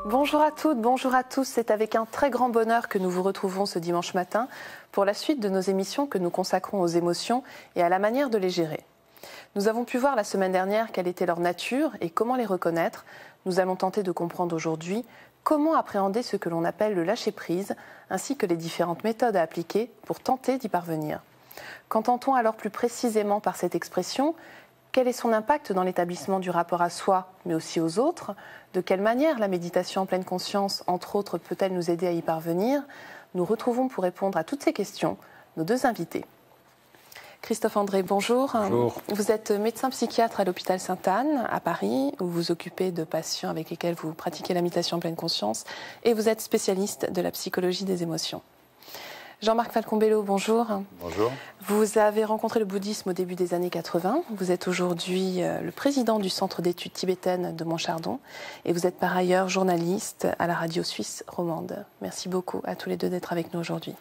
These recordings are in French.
Bonjour à toutes, bonjour à tous. C'est avec un très grand bonheur que nous vous retrouvons ce dimanche matin pour la suite de nos émissions que nous consacrons aux émotions et à la manière de les gérer. Nous avons pu voir la semaine dernière quelle était leur nature et comment les reconnaître. Nous allons tenter de comprendre aujourd'hui comment appréhender ce que l'on appelle le lâcher-prise, ainsi que les différentes méthodes à appliquer pour tenter d'y parvenir. Qu'entend-on alors plus précisément par cette expression ? Quel est son impact dans l'établissement du rapport à soi, mais aussi aux autres ? De quelle manière la méditation en pleine conscience, entre autres, peut-elle nous aider à y parvenir ? Nous retrouvons pour répondre à toutes ces questions nos deux invités. Christophe André, bonjour. Bonjour. Vous êtes médecin psychiatre à l'hôpital Sainte-Anne, à Paris, où vous vous occupez de patients avec lesquels vous pratiquez la méditation en pleine conscience, et vous êtes spécialiste de la psychologie des émotions. Jean-Marc Falcon-Bello, bonjour. Bonjour. Vous avez rencontré le bouddhisme au début des années 80. Vous êtes aujourd'hui le président du Centre d'études tibétaines de Montchardon et vous êtes par ailleurs journaliste à la radio suisse romande. Merci beaucoup à tous les deux d'être avec nous aujourd'hui.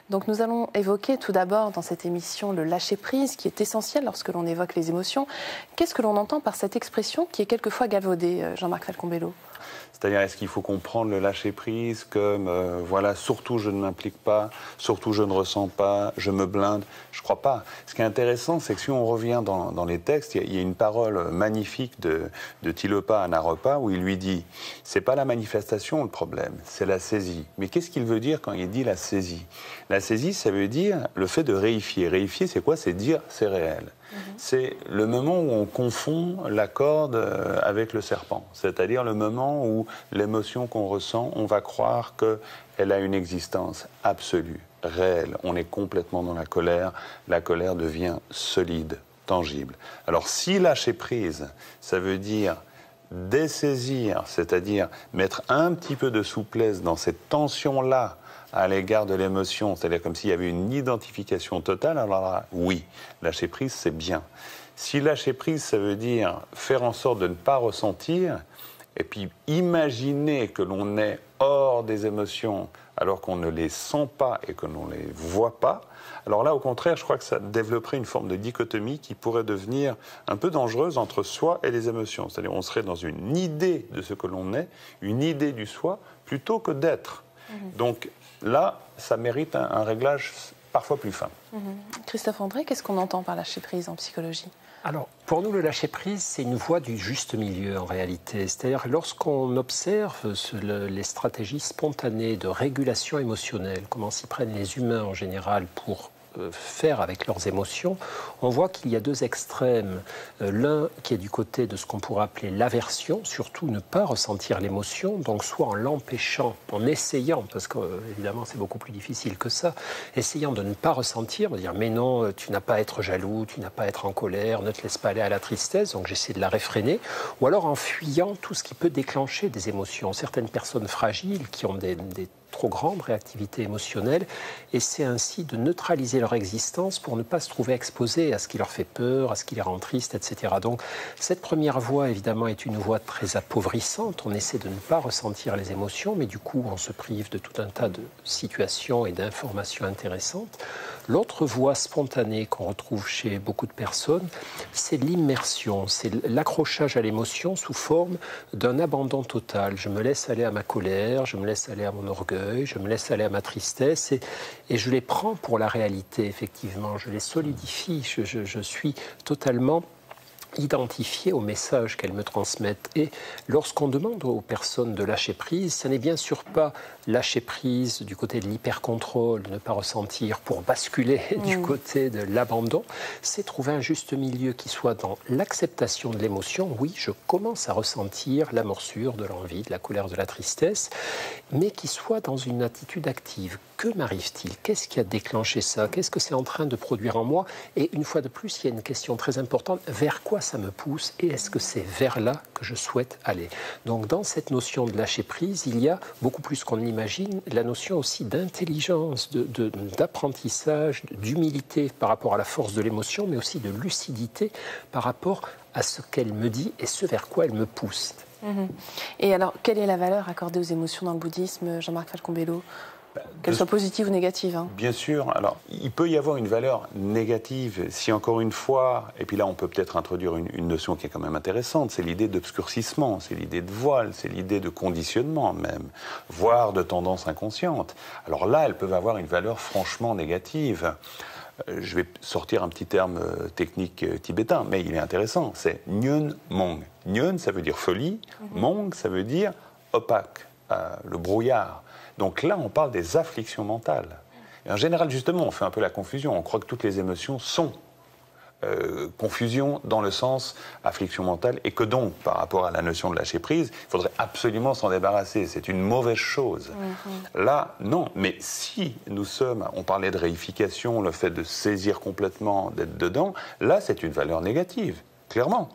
Donc nous allons évoquer tout d'abord dans cette émission le lâcher-prise qui est essentiel lorsque l'on évoque les émotions. Qu'est-ce que l'on entend par cette expression qui est quelquefois galvaudée, Jean-Marc Falcon-Bello ? C'est-à-dire, est-ce qu'il faut comprendre le lâcher-prise comme, voilà, surtout je ne m'implique pas, surtout je ne ressens pas, je me blinde? Je ne crois pas. Ce qui est intéressant, c'est que si on revient dans les textes, il y a une parole magnifique de Tilopa à Naropa où il lui dit « c'est pas la manifestation le problème, c'est la saisie ». Mais qu'est-ce qu'il veut dire quand il dit la saisie? La saisie, ça veut dire le fait de réifier. Réifier, c'est quoi? C'est dire c'est réel. C'est le moment où on confond la corde avec le serpent. C'est-à-dire le moment où l'émotion qu'on ressent, on va croire qu'elle a une existence absolue, réelle. On est complètement dans la colère devient solide, tangible. Alors si lâcher prise, ça veut dire dessaisir, c'est-à-dire mettre un petit peu de souplesse dans cette tension-là à l'égard de l'émotion, c'est-à-dire comme s'il y avait une identification totale, alors là, oui, lâcher prise, c'est bien. Si lâcher prise, ça veut dire faire en sorte de ne pas ressentir, et puis imaginer que l'on est hors des émotions alors qu'on ne les sent pas et que l'on ne les voit pas, alors là, au contraire, je crois que ça développerait une forme de dichotomie qui pourrait devenir un peu dangereuse entre soi et les émotions. C'est-à-dire on serait dans une idée de ce que l'on est, une idée du soi, plutôt que d'être. Donc là, ça mérite un réglage parfois plus fin. Christophe André, qu'est-ce qu'on entend par lâcher-prise en psychologie ? Alors, pour nous, le lâcher-prise, c'est une voie du juste milieu en réalité. C'est-à-dire lorsqu'on observe les stratégies spontanées de régulation émotionnelle, comment s'y prennent les humains en général pour faire avec leurs émotions, on voit qu'il y a deux extrêmes. L'un qui est du côté de ce qu'on pourrait appeler l'aversion, surtout ne pas ressentir l'émotion, donc soit en l'empêchant, en essayant, parce qu'évidemment c'est beaucoup plus difficile que ça, essayant de ne pas ressentir, de dire mais non, tu n'as pas à être jaloux, tu n'as pas à être en colère, ne te laisse pas aller à la tristesse, donc j'essaie de la réfréner, ou alors en fuyant tout ce qui peut déclencher des émotions. Certaines personnes fragiles qui ont des trop grande réactivité émotionnelle, et c'est ainsi de neutraliser leur existence pour ne pas se trouver exposés à ce qui leur fait peur, à ce qui les rend tristes, etc. Donc cette première voie, évidemment, est une voie très appauvrissante. On essaie de ne pas ressentir les émotions, mais du coup, on se prive de tout un tas de situations et d'informations intéressantes. L'autre voie spontanée qu'on retrouve chez beaucoup de personnes, c'est l'immersion, c'est l'accrochage à l'émotion sous forme d'un abandon total. Je me laisse aller à ma colère, je me laisse aller à mon orgueil, je me laisse aller à ma tristesse et je les prends pour la réalité, effectivement. Je les solidifie, je suis totalement identifié au message qu'elles me transmettent. Et lorsqu'on demande aux personnes de lâcher prise, ce n'est bien sûr pas lâcher prise du côté de l'hypercontrôle, ne pas ressentir pour basculer du côté de l'abandon, c'est trouver un juste milieu qui soit dans l'acceptation de l'émotion. Oui, je commence à ressentir la morsure de l'envie, de la colère, de la tristesse, mais qui soit dans une attitude active. Que m'arrive-t-il? Qu'est-ce qui a déclenché ça? Qu'est-ce que c'est en train de produire en moi? Et une fois de plus, il y a une question très importante, vers quoi ça me pousse et est-ce que c'est vers là que je souhaite aller? Donc dans cette notion de lâcher prise, il y a beaucoup plus qu'on imagine la notion aussi d'intelligence, d'apprentissage, d'humilité par rapport à la force de l'émotion, mais aussi de lucidité par rapport à ce qu'elle me dit et ce vers quoi elle me pousse. Et alors, quelle est la valeur accordée aux émotions dans le bouddhisme, Jean-Marc Falcon-Bello ? Qu'elle soit positive ou négative. Hein. Bien sûr. Alors, il peut y avoir une valeur négative si, encore une fois, et puis là, on peut peut-être introduire une notion qui est quand même intéressante, c'est l'idée d'obscurcissement, c'est l'idée de voile, c'est l'idée de conditionnement même, voire de tendance inconsciente. Alors là, elles peuvent avoir une valeur franchement négative. Je vais sortir un petit terme technique tibétain, mais il est intéressant, c'est Nyön Mong. Nyön, ça veut dire folie, Mong, ça veut dire opaque, le brouillard. Donc là, on parle des afflictions mentales. Et en général, justement, on fait un peu la confusion. On croit que toutes les émotions sont confusion dans le sens affliction mentale, et que donc, par rapport à la notion de lâcher prise, il faudrait absolument s'en débarrasser. C'est une mauvaise chose. Là, non. Mais si nous sommes, on parlait de réification, le fait de saisir complètement, d'être dedans, là, c'est une valeur négative, clairement.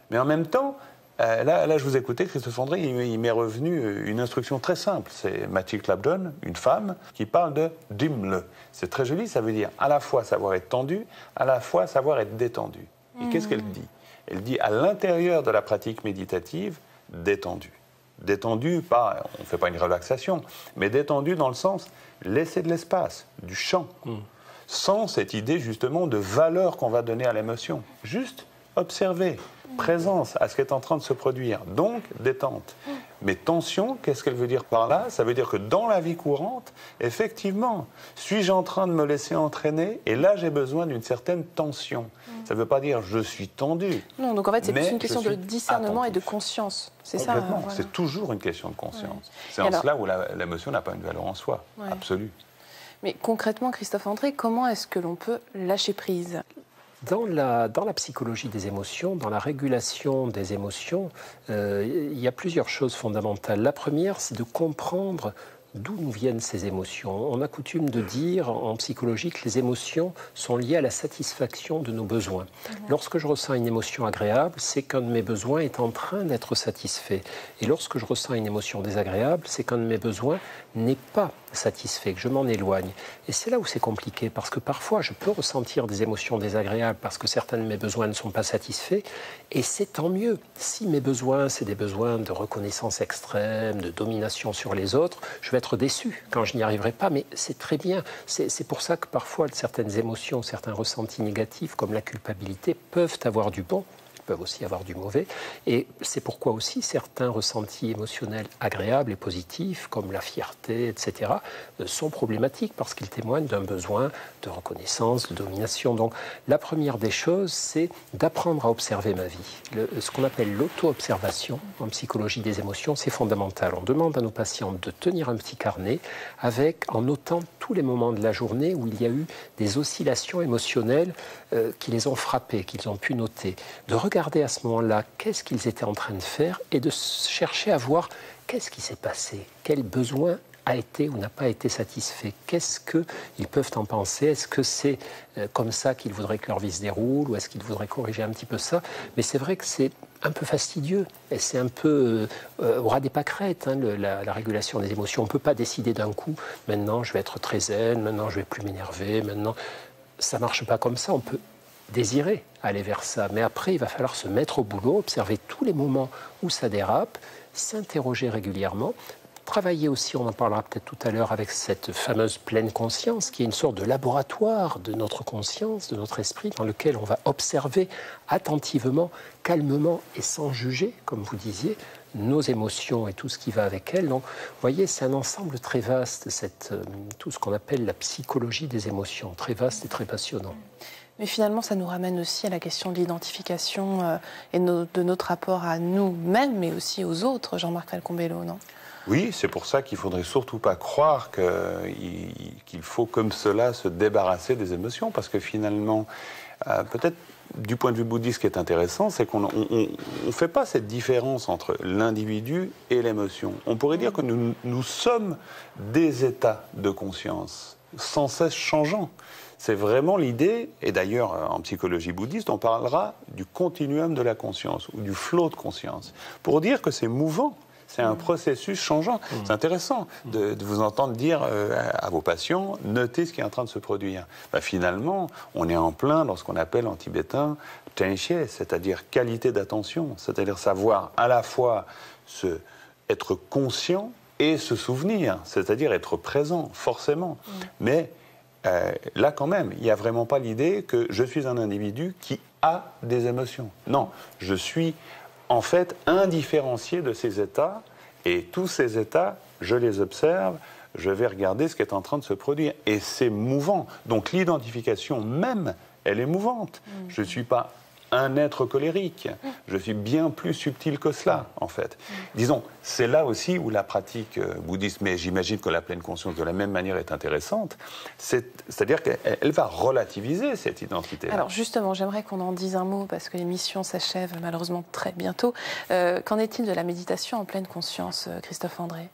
Mais en même temps, là, je vous écoutais, Christophe André, il m'est revenu une instruction très simple. C'est Mathilde Clapton, une femme, qui parle de « dimle ». C'est très joli, ça veut dire à la fois savoir être tendu, à la fois savoir être détendu. Et qu'est-ce qu'elle dit? Elle dit à l'intérieur de la pratique méditative, détendu. Détendu, pas, on ne fait pas une relaxation, mais détendu dans le sens laisser de l'espace, du champ, sans cette idée justement de valeur qu'on va donner à l'émotion. Juste observer, présence à ce qui est en train de se produire, donc détente. Mais tension, qu'est-ce qu'elle veut dire par là? Ça veut dire que dans la vie courante, effectivement, suis-je en train de me laisser entraîner? Et là, j'ai besoin d'une certaine tension. Ça ne veut pas dire je suis tendu. Non, donc en fait, c'est plus une question de discernement attentif. et de conscience. C'est ça. Complètement. Voilà. C'est toujours une question de conscience. Ouais. C'est en cela où l'émotion n'a pas une valeur en soi, absolue. Mais concrètement, Christophe André, comment est-ce que l'on peut lâcher prise? Dans la psychologie des émotions, dans la régulation des émotions, il y a plusieurs choses fondamentales. La première, c'est de comprendre d'où nous viennent ces émotions. On a coutume de dire en psychologie que les émotions sont liées à la satisfaction de nos besoins. Lorsque je ressens une émotion agréable, c'est qu'un de mes besoins est en train d'être satisfait. Et lorsque je ressens une émotion désagréable, c'est qu'un de mes besoins n'est pas satisfait, que je m'en éloigne. Et c'est là où c'est compliqué, parce que parfois je peux ressentir des émotions désagréables parce que certains de mes besoins ne sont pas satisfaits, et c'est tant mieux. Si mes besoins, c'est des besoins de reconnaissance extrême, de domination sur les autres, je vais être déçu quand je n'y arriverai pas, mais c'est très bien. C'est pour ça que parfois certaines émotions, certains ressentis négatifs, comme la culpabilité, peuvent avoir du bon, peuvent aussi avoir du mauvais. Et c'est pourquoi aussi certains ressentis émotionnels agréables et positifs, comme la fierté, etc., sont problématiques parce qu'ils témoignent d'un besoin de reconnaissance, de domination. Donc la première des choses, c'est d'apprendre à observer ma vie. Ce qu'on appelle l'auto-observation en psychologie des émotions, c'est fondamental. On demande à nos patients de tenir un petit carnet en notant tous les moments de la journée où il y a eu des oscillations émotionnelles qui les ont frappés, qu'ils ont pu noter, de regarder à ce moment-là qu'est-ce qu'ils étaient en train de faire et de chercher à voir qu'est-ce qui s'est passé, quel besoin a été ou n'a pas été satisfait, qu'est-ce qu'ils peuvent en penser, est-ce que c'est comme ça qu'ils voudraient que leur vie se déroule ou est-ce qu'ils voudraient corriger un petit peu ça, mais c'est vrai que c'est un peu fastidieux et c'est un peu au ras des pâquerettes, la régulation des émotions. On ne peut pas décider d'un coup, maintenant je vais être très zen, maintenant je ne vais plus m'énerver, maintenant ça ne marche pas comme ça, on peut désirer aller vers ça. Mais après, il va falloir se mettre au boulot, observer tous les moments où ça dérape, s'interroger régulièrement, travailler aussi, on en parlera peut-être tout à l'heure, avec cette fameuse pleine conscience, qui est une sorte de laboratoire de notre conscience, de notre esprit, dans lequel on va observer attentivement, calmement et sans juger, comme vous disiez, nos émotions et tout ce qui va avec elles. Donc, vous voyez, c'est un ensemble très vaste, tout ce qu'on appelle la psychologie des émotions, très vaste et très passionnant. Mais finalement, ça nous ramène aussi à la question de l'identification et de notre rapport à nous-mêmes, mais aussi aux autres, Jean-Marc Falcon-Bello, non? Oui, c'est pour ça qu'il ne faudrait surtout pas croire qu'il faut comme cela se débarrasser des émotions, parce que finalement, peut-être du point de vue bouddhiste, ce qui est intéressant, c'est qu'on ne fait pas cette différence entre l'individu et l'émotion. On pourrait dire que nous sommes des états de conscience, sans cesse changeants. C'est vraiment l'idée, et d'ailleurs en psychologie bouddhiste, on parlera du continuum de la conscience, ou du flot de conscience, pour dire que c'est mouvant, c'est un processus changeant. C'est intéressant de vous entendre dire à vos patients, notez ce qui est en train de se produire. Finalement, on est en plein dans ce qu'on appelle en tibétain tenshie, c'est-à-dire qualité d'attention, c'est-à-dire savoir à la fois être conscient et se souvenir, c'est-à-dire être présent, forcément. Mais là, quand même, il n'y a vraiment pas l'idée que je suis un individu qui a des émotions. Non, je suis en fait indifférencié de ces états, et tous ces états, je les observe, je vais regarder ce qui est en train de se produire. Et c'est mouvant. Donc l'identification même, elle est mouvante. Je ne suis pas un être colérique. Je suis bien plus subtil que cela, en fait. Disons, c'est là aussi où la pratique bouddhiste, mais j'imagine que la pleine conscience de la même manière est intéressante, c'est-à-dire qu'elle va relativiser cette identité-là. Alors justement, j'aimerais qu'on en dise un mot, parce que l'émission s'achève malheureusement très bientôt. Qu'en est-il de la méditation en pleine conscience, Christophe André?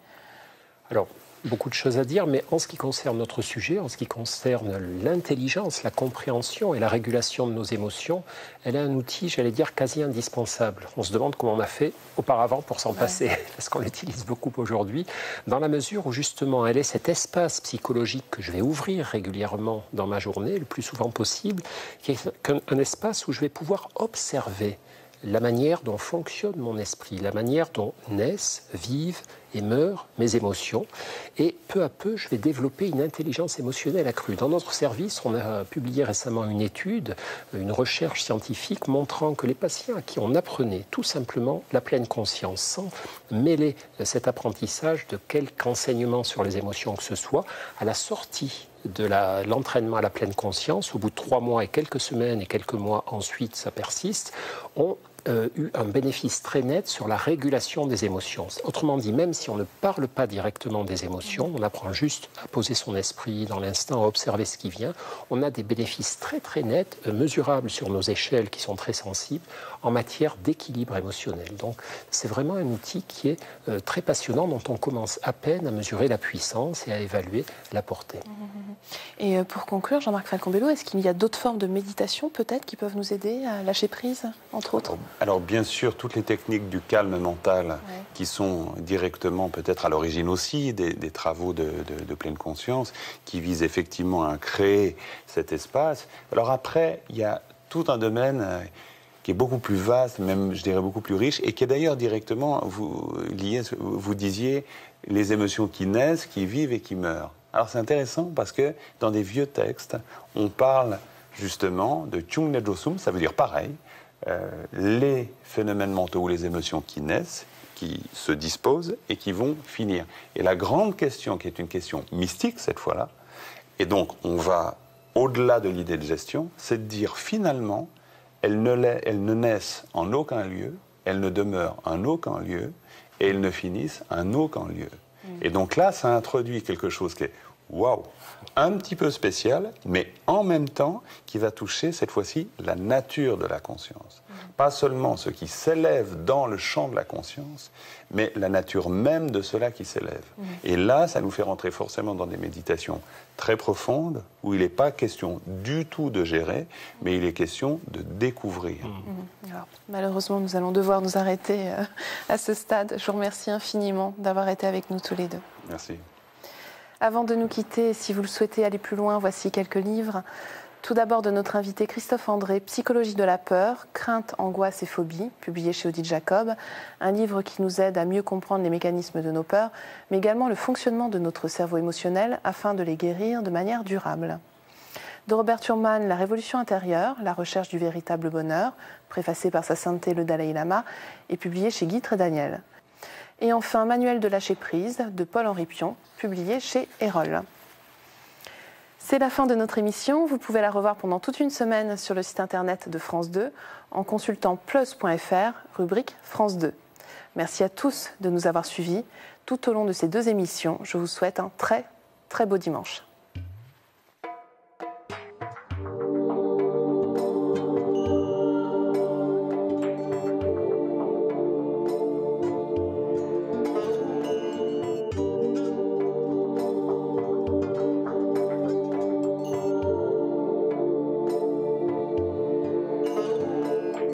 Alors, beaucoup de choses à dire, mais en ce qui concerne notre sujet, en ce qui concerne l'intelligence, la compréhension et la régulation de nos émotions, elle est un outil, j'allais dire, quasi indispensable. On se demande comment on a fait auparavant pour s'en passer, parce qu'on l'utilise beaucoup aujourd'hui, dans la mesure où justement elle est cet espace psychologique que je vais ouvrir régulièrement dans ma journée, le plus souvent possible, qui est un espace où je vais pouvoir observer la manière dont fonctionne mon esprit, la manière dont naissent, vivent et meurent mes émotions. Et peu à peu, je vais développer une intelligence émotionnelle accrue. Dans notre service, on a publié récemment une étude, une recherche scientifique montrant que les patients à qui on apprenait tout simplement la pleine conscience, sans mêler cet apprentissage de quelque enseignement sur les émotions que ce soit, à la sortie de l'entraînement à la pleine conscience, au bout de 3 mois et quelques semaines et quelques mois ensuite, ça persiste, ont eu un bénéfice très net sur la régulation des émotions. Autrement dit, même si on ne parle pas directement des émotions, on apprend juste à poser son esprit dans l'instant, à observer ce qui vient, on a des bénéfices très très nets, mesurables sur nos échelles qui sont très sensibles, en matière d'équilibre émotionnel. Donc c'est vraiment un outil qui est très passionnant, dont on commence à peine à mesurer la puissance et à évaluer la portée. Et pour conclure, Jean-Marc Falcon-Bello, est-ce qu'il y a d'autres formes de méditation peut-être qui peuvent nous aider à lâcher prise, entre autres? Alors bien sûr, toutes les techniques du calme mental qui sont directement peut-être à l'origine aussi des travaux de pleine conscience, qui visent effectivement à créer cet espace. Alors après, il y a tout un domaine qui est beaucoup plus vaste, même je dirais beaucoup plus riche, et qui est d'ailleurs directement lié, vous disiez, les émotions qui naissent, qui vivent et qui meurent. Alors c'est intéressant parce que dans des vieux textes, on parle justement de Chung Ne Josum, ça veut dire pareil, les phénomènes mentaux ou les émotions qui naissent, qui se disposent et qui vont finir. Et la grande question, qui est une question mystique cette fois-là, et donc on va au-delà de l'idée de gestion, c'est de dire finalement, elles ne naissent en aucun lieu, elles ne demeurent en aucun lieu, et elles ne finissent en aucun lieu. Et donc là, ça introduit quelque chose qui est, waouh, un petit peu spécial, mais en même temps qui va toucher cette fois-ci la nature de la conscience. Pas seulement ce qui s'élève dans le champ de la conscience, mais la nature même de cela qui s'élève. Et là, ça nous fait rentrer forcément dans des méditations très profondes, où il n'est pas question du tout de gérer, mais il est question de découvrir. Alors, malheureusement, nous allons devoir nous arrêter à ce stade. Je vous remercie infiniment d'avoir été avec nous tous les deux. Merci. Avant de nous quitter, si vous le souhaitez aller plus loin, voici quelques livres. Tout d'abord de notre invité Christophe André, Psychologie de la peur, crainte, angoisse et phobie, publié chez Odile Jacob, un livre qui nous aide à mieux comprendre les mécanismes de nos peurs, mais également le fonctionnement de notre cerveau émotionnel afin de les guérir de manière durable. De Robert Thurman, La révolution intérieure, la recherche du véritable bonheur, préfacé par sa sainteté le Dalai Lama, et publié chez Guy Trédaniel. Et enfin, Manuel de lâcher prise, de Paul-Henri Pion, publié chez Erol. C'est la fin de notre émission. Vous pouvez la revoir pendant toute une semaine sur le site internet de France 2 en consultant plus.fr, rubrique France 2. Merci à tous de nous avoir suivis tout au long de ces 2 émissions. Je vous souhaite un très, très beau dimanche.